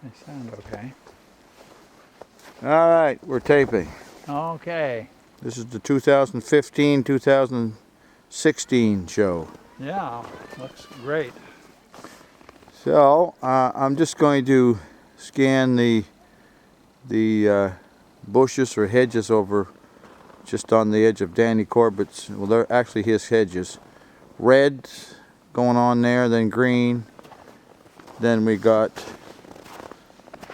They sound okay. All right, we're taping. Okay. This is the 2015-2016 show. Yeah, looks great. So I'm just going to scan the bushes or hedges over just on the edge of Danny Corbett's. Well, they're actually his hedges. Red going on there, then green. Then we got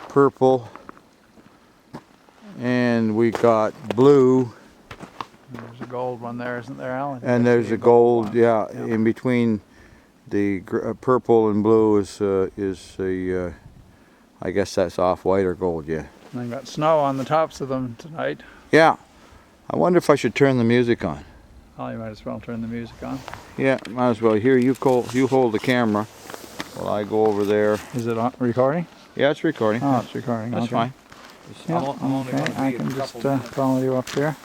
purple, and we got blue. There's a gold one there, isn't there, Alan? And there's a gold, one. yeah, in between the purple and blue is a, I guess that's off-white or gold, yeah. And they've got snow on the tops of them tonight. Yeah. I wonder if I should turn the music on. Oh, you might as well turn the music on. Yeah, might as well. Here, you hold the camera while I go over there. Is it on, recording? Yeah, it's recording. Oh, it's recording. That's okay. fine. Yeah, okay, I can just follow you up here.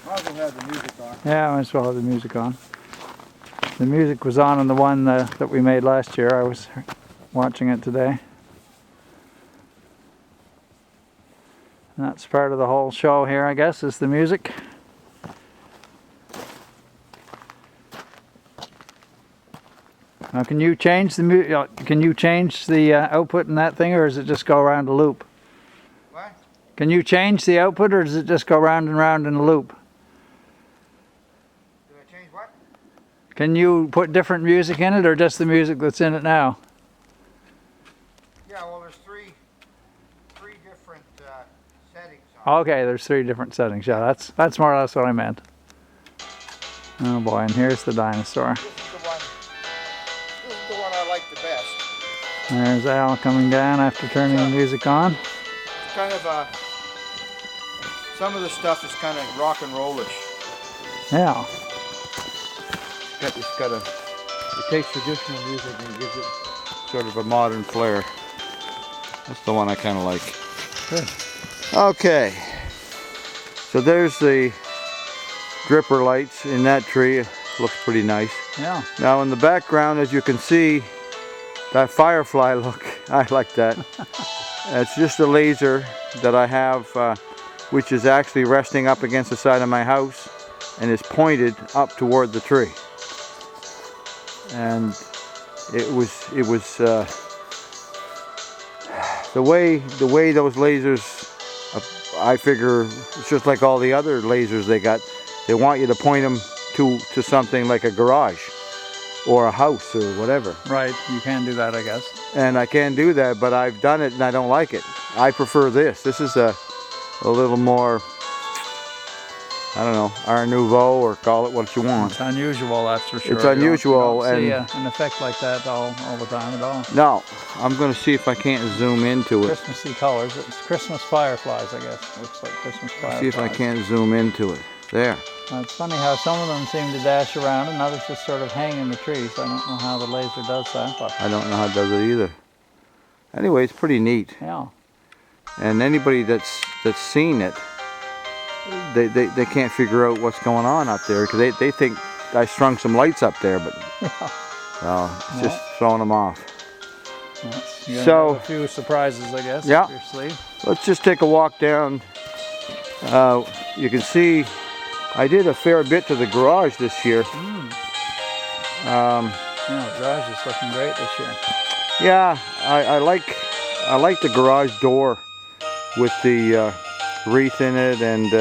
Might as well have the music on. Yeah, I might as well have the music on. The music was on the one that we made last year. I was watching it today. And that's part of the whole show here, I guess, is the music. Now, can you change the output in that thing, or does it just go around a loop? What? Can you change the output, or does it just go round and round in a loop? Do I change what? Can you put different music in it, or just the music that's in it now? Yeah, well, there's three different settings on Okay, there's 3 different settings. Yeah, that's more or less what I meant. Oh boy, and here's the dinosaur. This is the one I like the best. There's Al coming down after turning the music on. It's kind of some of the stuff is kind of rock and rollish. Yeah. It takes traditional music and gives it sort of a modern flair. That's the one I kind of like. Good. Okay. So there's the dripper lights in that tree. Looks pretty nice. Yeah. Now in the background, as you can see, that firefly look, I like that. It's just a laser that I have, which is actually resting up against the side of my house and is pointed up toward the tree. And it was the way those lasers, I figure it's just like all the other lasers they got. They want you to point them to something like a garage or a house or whatever. Right, you can do that, I guess. And I can do that, but I've done it and I don't like it. I prefer this. This is a little more, I don't know, Art Nouveau, or call it what you want. It's unusual, that's for sure. It's unusual. You don't see an effect like that all the time at all. No, I'm going to see if I can't zoom into it. Christmassy colors. It's Christmas fireflies, I guess. Looks like Christmas fireflies. See if I can't zoom into it. There. Now, it's funny how some of them seem to dash around and others just sort of hang in the trees. I don't know how the laser does that, but I don't know how it does it either. Anyway, it's pretty neat. yeah. And anybody that's seen it, they can't figure out what's going on up there, because they think I strung some lights up there, but no, it's just throwing them off. You So have a few surprises, I guess, yeah. up your sleeve. Let's just take a walk down. You can see I did a fair bit to the garage this year. Yeah, the garage is looking great this year. Yeah, I like the garage door with the wreath in it, and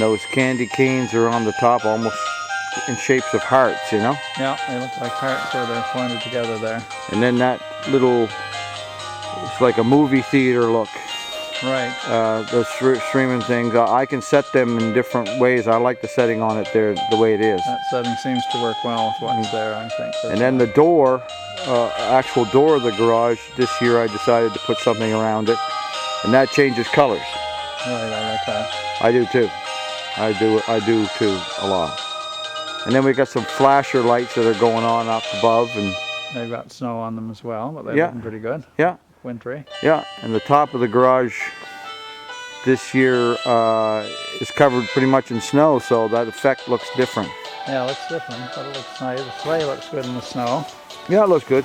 those candy canes are on the top, almost in shapes of hearts, you know. Yeah, they look like hearts where they're pointed together there. And then that little, it's like a movie theater look. Right. The streaming things, I can set them in different ways. I like the setting on it there the way it is. That setting seems to work well with what's there, I think. And then the door, actual door of the garage, this year I decided to put something around it, and that changes colors. Right, I like that. I do too. I do too, a lot. And then we got some flasher lights that are going on up above, and they've got snow on them as well, but they're yeah, looking pretty good. Yeah. Wintry. Yeah, and the top of the garage this year is covered pretty much in snow, so that effect looks different. Yeah, it looks different, but it looks nice. The sleigh looks good in the snow. Yeah, it looks good.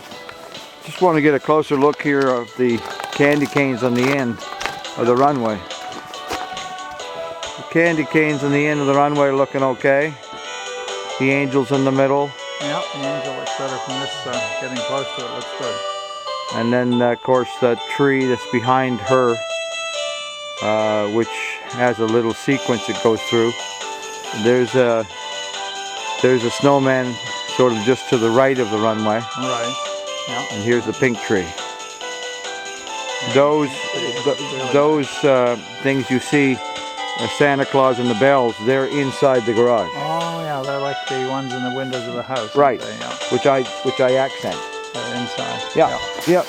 just want to get a closer look here of the candy canes on the end of the runway. The candy canes on the end of the runway are looking okay. The angels in the middle. Yeah, the angel looks better from this, getting close to it looks good. And then of course that tree that's behind her, which has a little sequence it goes through. There's a snowman sort of just to the right of the runway. Right. Yeah. And here's the pink tree. Those things you see, Santa Claus and the bells, they're inside the garage. Oh yeah, they're like the ones in the windows of the house. Right. They, yeah. Which I accent. They're inside. Yeah. Yep.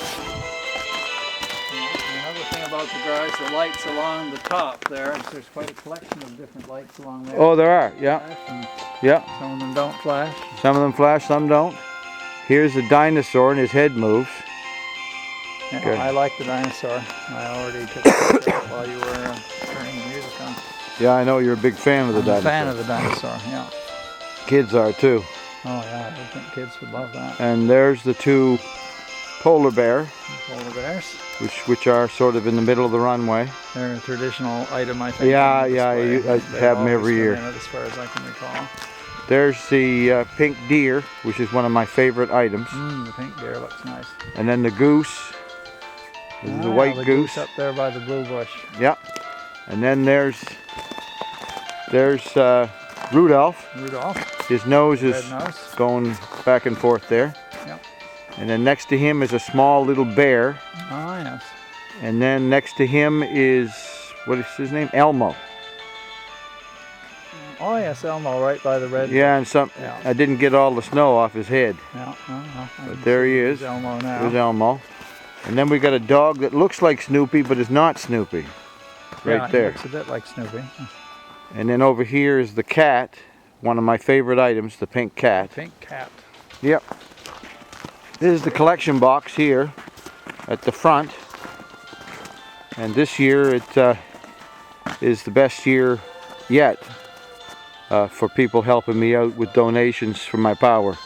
Another thing about the garage, the lights along the top there, there's quite a collection of different lights along there. Oh, there are. Yeah. Yeah. Some of them don't flash. Some of them flash, some don't. Here's the dinosaur and his head moves. Yeah, Good. I like the dinosaur. I already took a picture of it while you were turning the music on. Yeah, I know you're a big fan of the dinosaur. I'm a fan of the dinosaur, yeah. Kids are too. Oh yeah, I think kids would love that. And there's the two polar bear, Polar bears. which are sort of in the middle of the runway. They're a traditional item, I think. Yeah, on the yeah, display. I They've have them always every been year. in it, as far as I can recall. There's the pink deer, which is one of my favorite items. The pink deer looks nice. And then the goose. This is a white the goose. up there by the blue bush. Yeah. And then there's Rudolph. Rudolph. His nose is Red nose. going back and forth there. Yep. And then next to him is a small little bear. Oh yes. And then next to him is, what is his name? Elmo. Oh yes, Elmo, right by the red. Yeah, and Yeah. I didn't get all the snow off his head. Yeah. But there he is. There's Elmo now. There's Elmo. And then we got a dog that looks like Snoopy but is not Snoopy. Right Yeah, there. He looks a bit like Snoopy. And then over here is the cat, one of my favorite items, the pink cat. Pink cat. Yep. This is the collection box here at the front. And this year it is the best year yet for people helping me out with donations from my power.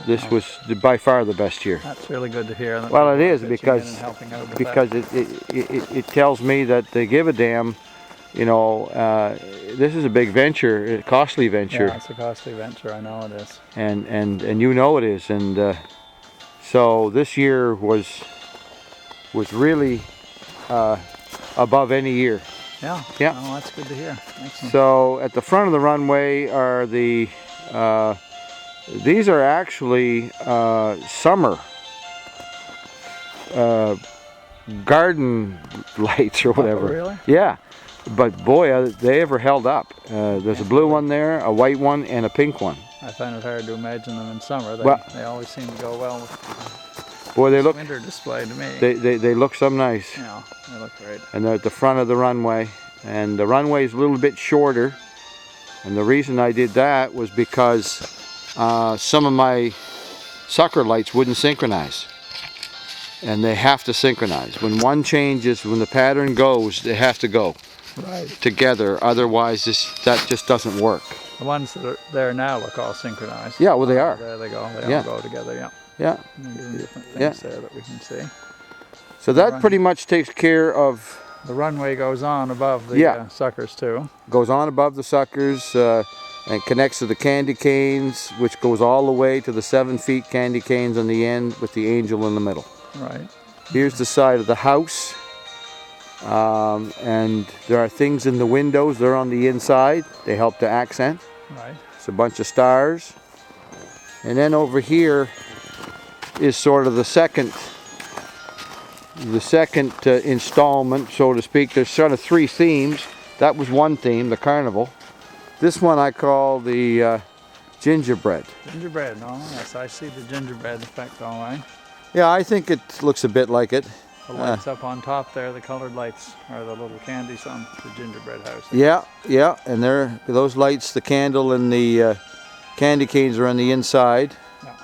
This was by far the best year. That's really good to hear. That Well, it people is pitching in because and helping out with that. it tells me that they give a damn. You know, this is a big venture, a costly venture. Yeah, it's a costly venture. I know it is. And you know it is. And so this year was really above any year. Yeah. Yeah. Oh, that's good to hear. Excellent. So at the front of the runway are the these are actually summer garden lights or whatever. Oh, really? Yeah. But boy, they ever held up. There's a blue one there, a white one, and a pink one. I find it hard to imagine them in summer. They always seem to go well with Boy, they look. winter display to me. They look some nice. Yeah, they look great. And they're at the front of the runway, and the runway is a little bit shorter. And the reason I did that was because some of my sucker lights wouldn't synchronize. And they have to synchronize. When one changes, when the pattern goes, they have to go together. Otherwise, that just doesn't work. The ones that are there now look all synchronized. Yeah, well, they are. There they go. They all go together, yeah. Yeah. And they're doing different things there that we can see. So that pretty much takes care of... The runway goes on above the suckers too. Goes on above the suckers and connects to the candy canes, which goes all the way to the 7 feet candy canes on the end with the angel in the middle. Right. Here's the side of the house. And there are things in the windows. They're on the inside. They help to accent. Right. It's a bunch of stars. And then over here is sort of the second installment, so to speak. There's sort of 3 themes. That was one theme, the carnival. This one I call the gingerbread. Gingerbread, no, yes, I see the gingerbread effect all right. Yeah, I think it looks a bit like it. The lights up on top there, the colored lights, are the little candies on the gingerbread house. Yeah, and those lights, the candle and the candy canes are on the inside. Yeah.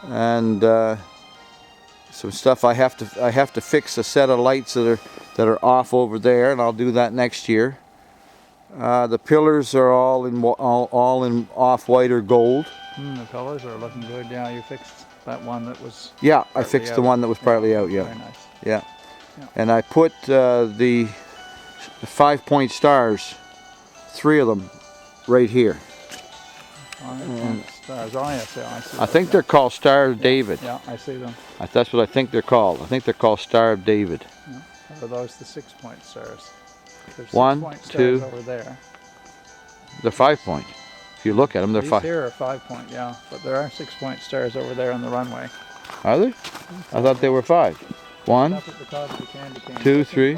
And some stuff I have to fix a set of lights that are off over there, and I'll do that next year. The pillars are all in off-white or gold. The colors are looking good. Yeah, you fixed that one that was... Yeah, I partly fixed the out. one that was partly out, yeah. Very nice. Yeah. Yeah. And I put the 5-point stars, 3 of them, right here. Stars. Oh, yes, yeah, I see I those, think yeah. they're called Star of David. Yeah, I see them. That's what I think they're called. I think they're called Star of David. Yeah. Or are those the 6-point stars? There's 1, 6-point stars 2. over there. They're 5-point. If you look at them, they're These 5. here are 5-point, yeah. But there are 6-point stars over there on the runway. Are they? I thought they were 5. 1, Up at the top of the candy cane. 2, 3.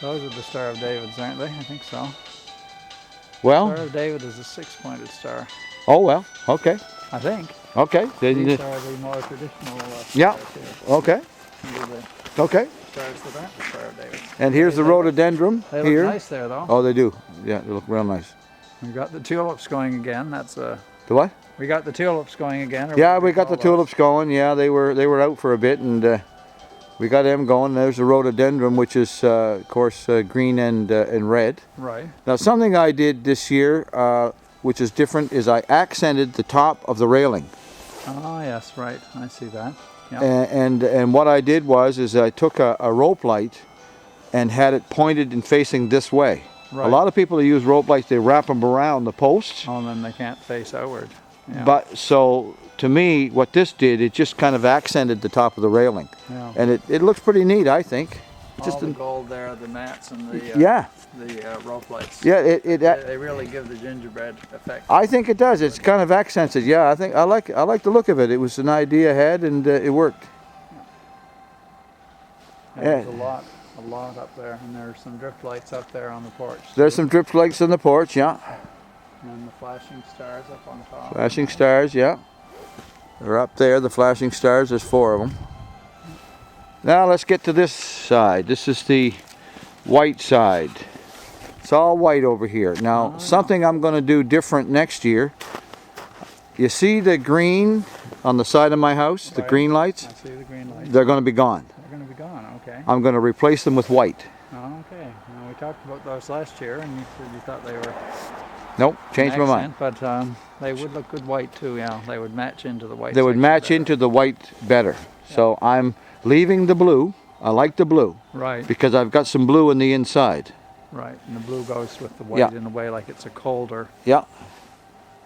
Those are the Star of David's, aren't they? I think so. Well. Star of David is a 6-pointed star. Oh well. Okay. I think. Okay. These are the more traditional Yeah. stars here. Okay. These are the Okay. stars that aren't the Star of David. And here's the rhododendron They here. look nice there, though. Oh, they do. Yeah, they look real nice. We got the tulips going again. That's a. The what? We got the tulips going again. Yeah, we got the tulips going. Yeah, they were out for a bit, and we got them going. There's the rhododendron, which is of course green and red. Right. Now, something I did this year, which is different, is I accented the top of the railing. Oh yes, right. I see that. Yeah. And what I did is I took a rope light and had it pointed and facing this way. Right. A lot of people that use rope lights, they wrap them around the posts. Oh, then they can't face outward. Yeah. But so to me, what this did, it just kind of accented the top of the railing, Yeah. and it looks pretty neat, I think. All the gold there, the mats and the Yeah, the rope lights. yeah. They really give the gingerbread effect. I think it does. It's kind of accented. Yeah, I like the look of it. It was an idea I had, and it worked. And there's a lot up there, and there's some drift lights up there on the porch. There's some drip lights on the porch. Yeah. And the flashing stars up on top. Flashing stars. Yeah. They're up there. The flashing stars. There's 4 of them. Now let's get to this side. This is the white side. It's all white over here. Now, something I'm going to do different next year. You see the green on the side of my house, the green lights? I see the green lights. They're going to be gone. They're going to be gone, okay. I'm going to replace them with white. Oh, okay. Now, we talked about those last year, and you said you thought they were Nope, changed my mind. But they would look good white too, yeah. They would match into the white. They would match better. into the white better. Yeah. So I'm leaving the blue. I like the blue. Right. Because I've got some blue in the inside. Right, and the blue goes with the white in a way, like it's a colder. Yeah.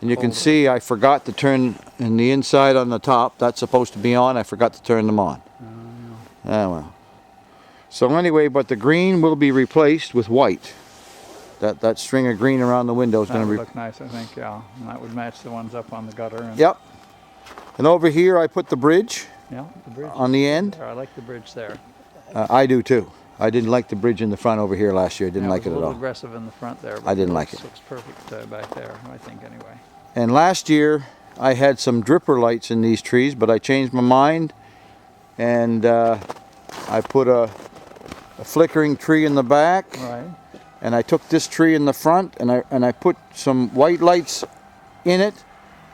And you can see I forgot to turn in the inside on the top. That's supposed to be on. I forgot to turn them on. Ah, well. So anyway, but the green will be replaced with white. That string of green around the window is going to look nice, I think, yeah. And that would match the ones up on the gutter. And yep. And over here I put the bridge. Yeah, the bridge on the end. there. I like the bridge there. I do too. I didn't like the bridge in the front over here last year. I didn't like it at all. A little aggressive in the front there. But I didn't like it. It looks perfect back there, I think, anyway. And last year I had some dripper lights in these trees, but I changed my mind, and I put a flickering tree in the back. Right. And I took this tree in the front, and I put some white lights in it,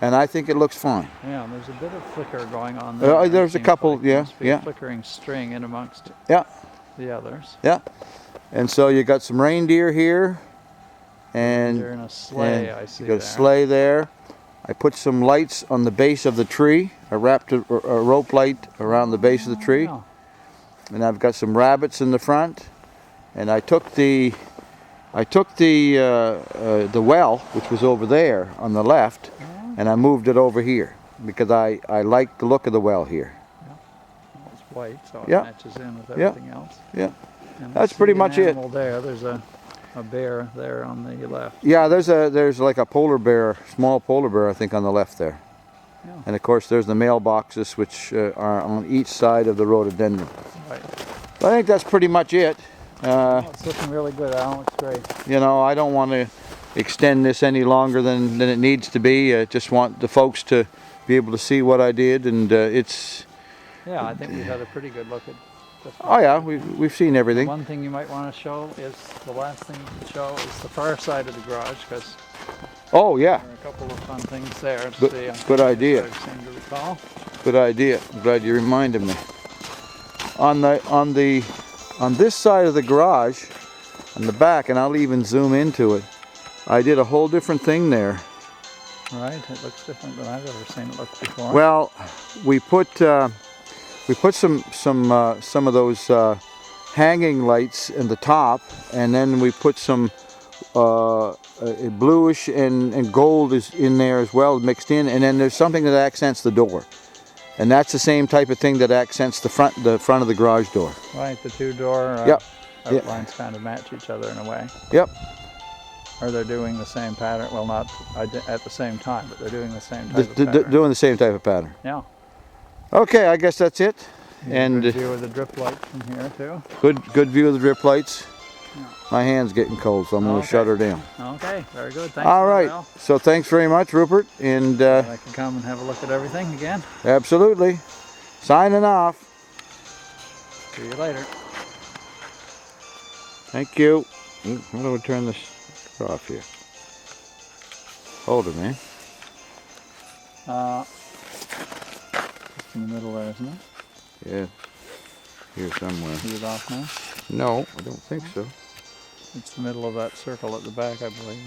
and I think it looks fine. Yeah, there's a bit of flicker going on there. There's a couple, like yeah. Flickering string in amongst the others. Yeah. And so you got some reindeer here, and they're in a sleigh. I see. You got a sleigh there. I put some lights on the base of the tree. I wrapped a rope light around the base of the tree, and I've got some rabbits in the front. And I took the well, which was over there on the left, and I moved it over here because I like the look of the well here. Yeah. Well, it's white, so it Yeah. matches in with everything else. Yeah. And That's pretty much it. There's a bear there on the left. Yeah, there's like a polar bear, small polar bear, I think, on the left there. Yeah. And of course there's the mailboxes, which are on each side of the rhododendron. Right. I think that's pretty much it. It's looking really good, Al. Looks great. You know, I don't want to extend this any longer than it needs to be. I just want the folks to be able to see what I did, and it's... Yeah, I think we've had a pretty good look at this. Oh yeah, we've seen everything. One thing you might want to show is, the last thing to show is the far side of the garage, because oh yeah, there are a couple of fun things there. Good idea. I seem to recall. Good idea. I'm glad you reminded me. On this side of the garage, on the back, and I'll even zoom into it, I did a whole different thing there. Right, it looks different than I've ever seen it look before. Well, we put some of those hanging lights in the top, and then we put some bluish and gold is in there as well, mixed in, and then there's something that accents the door, and that's the same type of thing that accents the front of the garage door. Right, the two-door Yep. outlines kind of match each other in a way. Yep. Or they're doing the same pattern. Well, not at the same time, but they're doing the same type of pattern. Doing the same type of pattern. Yeah. Okay, I guess that's it. And good view of the drip light from here too. Good view of the drip lights. Yeah. My hand's getting cold, so I'm going to shut her down. Okay, very good. Thanks. All right. So thanks very much, Rupert. And I can come and have a look at everything again. absolutely. Signing off. See you later. Thank you. How do I turn this off here? Hold it, man. It's in the middle there, isn't it? Yeah. Here somewhere. Is it off now? No, I don't think so. It's the middle of that circle at the back, I believe.